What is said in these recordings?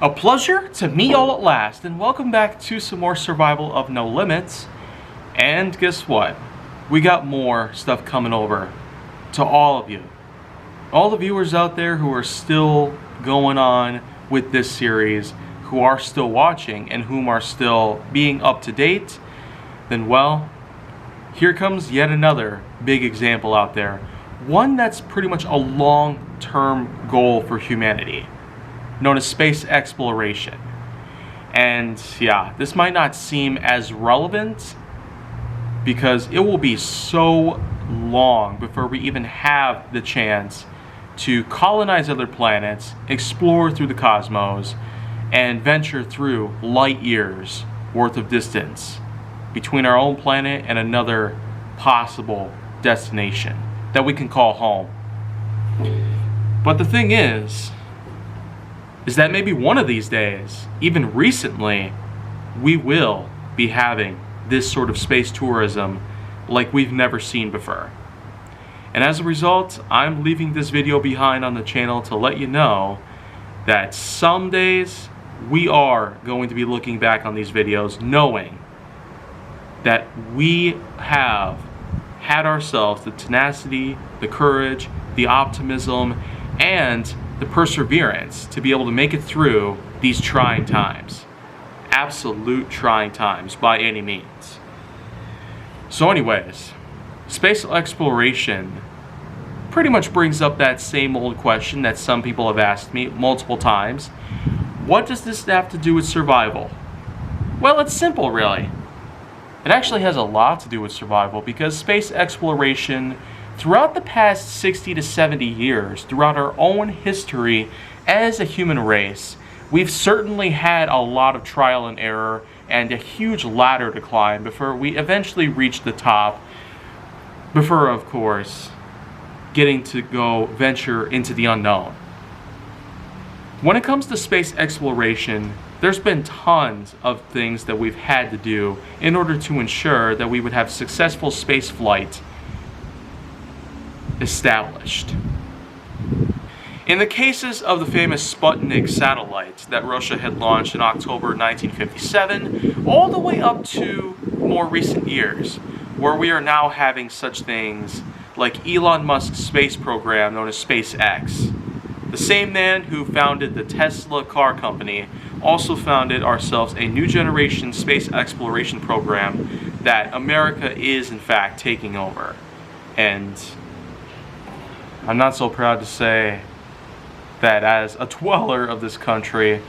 A pleasure to meet y'all at last, and welcome back to some more Survival of No Limits. And guess what? We got more stuff coming over to all of you. All the viewers out there who are still going on with this series, who are still watching, and whom are still being up to date, then well, here comes yet another big example out there. One that's pretty much a long-term goal for humanity, known as space exploration. And yeah, this might not seem as relevant because it will be so long before we even have the chance to colonize other planets, explore through the cosmos, and venture through light years worth of distance between our own planet and another possible destination that we can call home. But the thing is that maybe one of these days, even recently, we will be having this sort of space tourism like we've never seen before. And as a result, I'm leaving this video behind on the channel to let you know that some days we are going to be looking back on these videos knowing that we have had ourselves the tenacity, the courage, the optimism, and the perseverance to be able to make it through these trying times. Absolute trying times by any means. So anyways, space exploration pretty much brings up that same old question that some people have asked me multiple times. What does this have to do with survival? Well, it's simple really. It actually has a lot to do with survival because space exploration throughout the past 60 to 70 years, throughout our own history as a human race, we've certainly had a lot of trial and error and a huge ladder to climb before we eventually reach the top, before, of course, getting to go venture into the unknown. When it comes to space exploration, there's been tons of things that we've had to do in order to ensure that we would have successful space flight established. In the cases of the famous Sputnik satellites that Russia had launched in October 1957, all the way up to more recent years, where we are now having such things like Elon Musk's space program known as SpaceX. The same man who founded the Tesla car company also founded ourselves a new generation space exploration program that America is in fact taking over. And I'm not so proud to say that as a dweller of this country,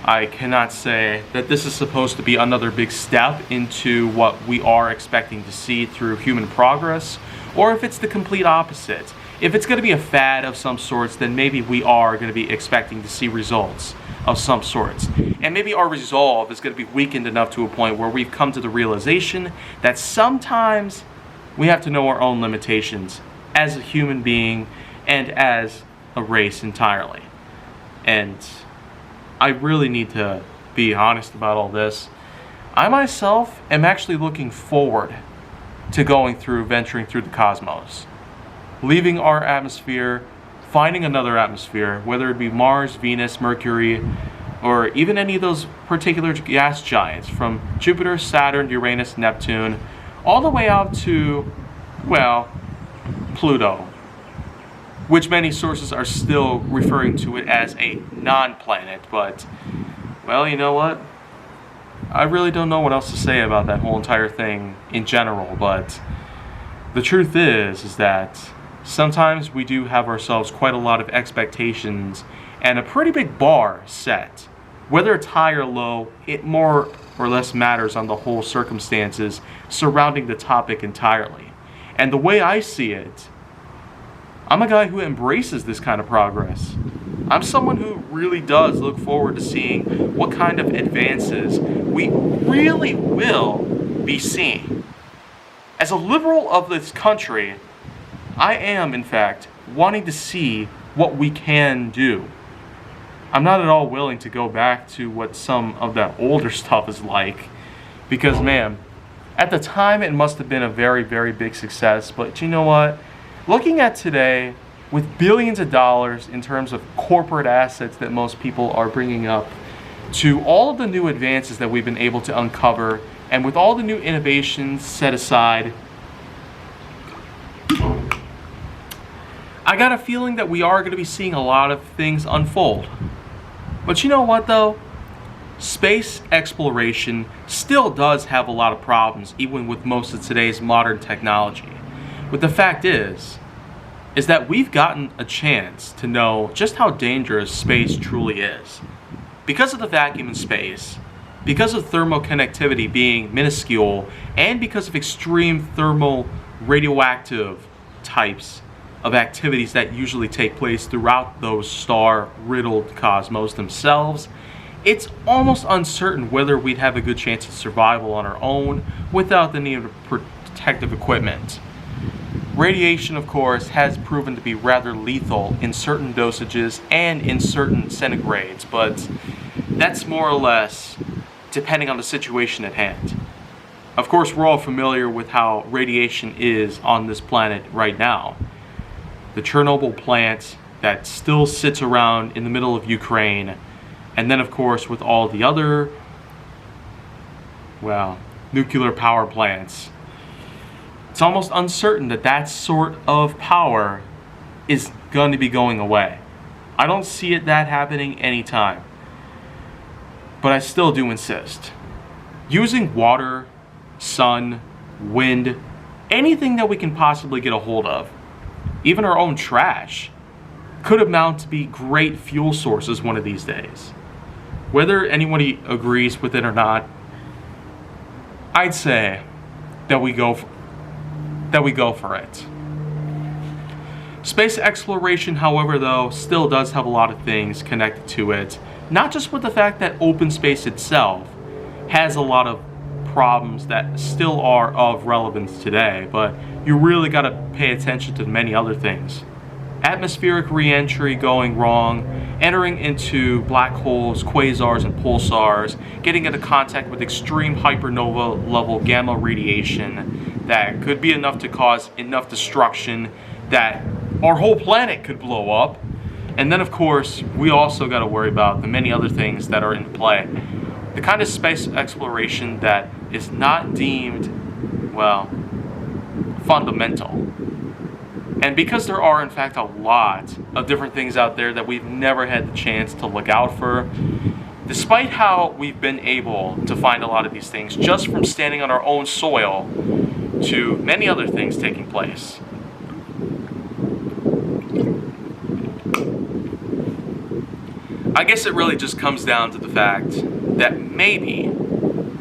I cannot say that this is supposed to be another big step into what we are expecting to see through human progress, or if it's the complete opposite. If it's going to be a fad of some sorts, then maybe we are going to be expecting to see results of some sorts. And maybe our resolve is going to be weakened enough to a point where we've come to the realization that sometimes we have to know our own limitations as a human being and as a race entirely. And I really need to be honest about all this. I myself am actually looking forward to venturing through the cosmos, leaving our atmosphere, finding another atmosphere, whether it be Mars, Venus, Mercury, or even any of those particular gas giants from Jupiter, Saturn, Uranus, Neptune, all the way out to, well, Pluto, which many sources are still referring to it as a non-planet, but, well, you know what? I really don't know what else to say about that whole entire thing in general, but the truth is that sometimes we do have ourselves quite a lot of expectations and a pretty big bar set. Whether it's high or low, it more or less matters on the whole circumstances surrounding the topic entirely. And the way I see it, I'm a guy who embraces this kind of progress. I'm someone who really does look forward to seeing what kind of advances we really will be seeing. As a liberal of this country, I am, in fact, wanting to see what we can do. I'm not at all willing to go back to what some of that older stuff is like, because, man, at the time it must have been a very, very big success, but you know what? Looking at today, with billions of dollars in terms of corporate assets that most people are bringing up to all of the new advances that we've been able to uncover, and with all the new innovations set aside, I got a feeling that we are going to be seeing a lot of things unfold. But you know what though? Space exploration still does have a lot of problems, even with most of today's modern technology. But the fact is that we've gotten a chance to know just how dangerous space truly is. Because of the vacuum in space, because of thermoconductivity being minuscule, and because of extreme thermal radioactive types of activities that usually take place throughout those star-riddled cosmos themselves, it's almost uncertain whether we'd have a good chance of survival on our own without the need of protective equipment. Radiation, of course, has proven to be rather lethal in certain dosages and in certain centigrades, but that's more or less depending on the situation at hand. Of course, we're all familiar with how radiation is on this planet right now. The Chernobyl plant that still sits around in the middle of Ukraine, and then of course with all the other, nuclear power plants. It's almost uncertain that that sort of power is going to be going away. I don't see that happening anytime. But I still do insist. Using water, sun, wind, anything that we can possibly get a hold of, even our own trash, could amount to be great fuel sources one of these days. Whether anybody agrees with it or not, I'd say that we go for it. Space exploration, however, though, still does have a lot of things connected to it. Not just with the fact that open space itself has a lot of problems that still are of relevance today, but you really got to pay attention to many other things. Atmospheric re-entry going wrong, entering into black holes, quasars, and pulsars, getting into contact with extreme hypernova level gamma radiation that could be enough to cause enough destruction that our whole planet could blow up. And then of course, we also got to worry about the many other things that are in play. The kind of space exploration that is not deemed, fundamental. And because there are in fact a lot of different things out there that we've never had the chance to look out for, despite how we've been able to find a lot of these things just from standing on our own soil to many other things taking place. I guess it really just comes down to the fact that maybe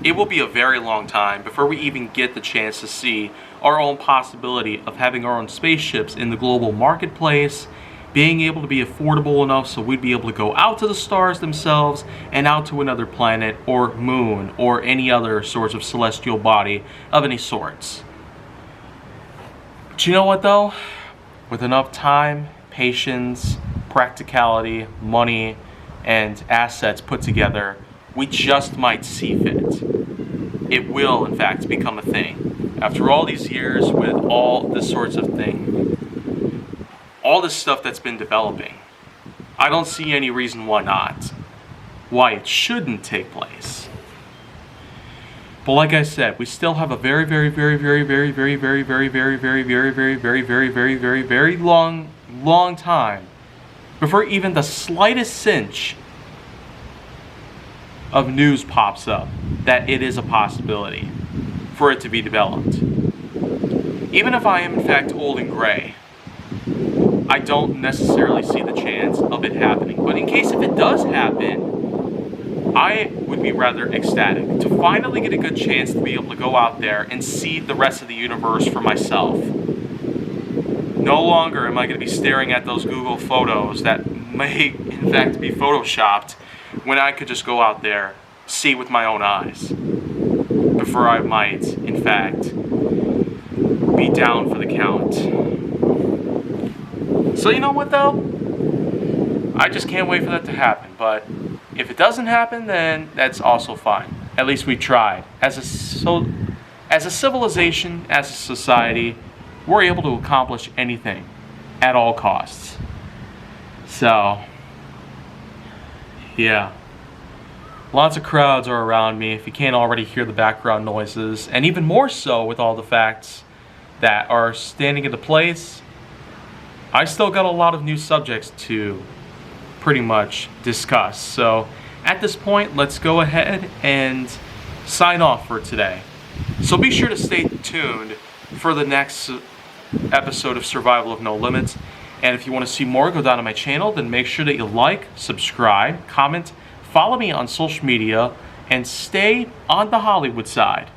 it will be a very long time before we even get the chance to see our own possibility of having our own spaceships in the global marketplace, being able to be affordable enough so we'd be able to go out to the stars themselves and out to another planet or moon or any other sorts of celestial body of any sorts. But you know what though? With enough time, patience, practicality, money, and assets put together, we just might see fit. It will, in fact, become a thing. After all these years with all this sorts of thing, all this stuff that's been developing, I don't see any reason why not. Why it shouldn't take place. But like I said, we still have a very long time before even the slightest cinch of news pops up that it is a possibility for it to be developed. Even if I am in fact old and gray, I don't necessarily see the chance of it happening. But in case if it does happen, I would be rather ecstatic to finally get a good chance to be able to go out there and see the rest of the universe for myself. No longer am I going to be staring at those Google photos that may in fact be photoshopped when I could just go out there, see with my own eyes, before I might in fact be down for the count. So you know what though? I just can't wait for that to happen, but if it doesn't happen, then that's also fine. At least we tried. As a civilization, as a society, we're able to accomplish anything at all costs. So, yeah. Lots of crowds are around me, if you can't already hear the background noises, and even more so with all the facts that are standing into place. I still got a lot of new subjects to pretty much discuss. So at this point, let's go ahead and sign off for today. So be sure to stay tuned for the next episode of Survival of No Limits. And if you want to see more, go down to my channel, then make sure that you like, subscribe, comment, follow me on social media, and stay on the Hollywood side.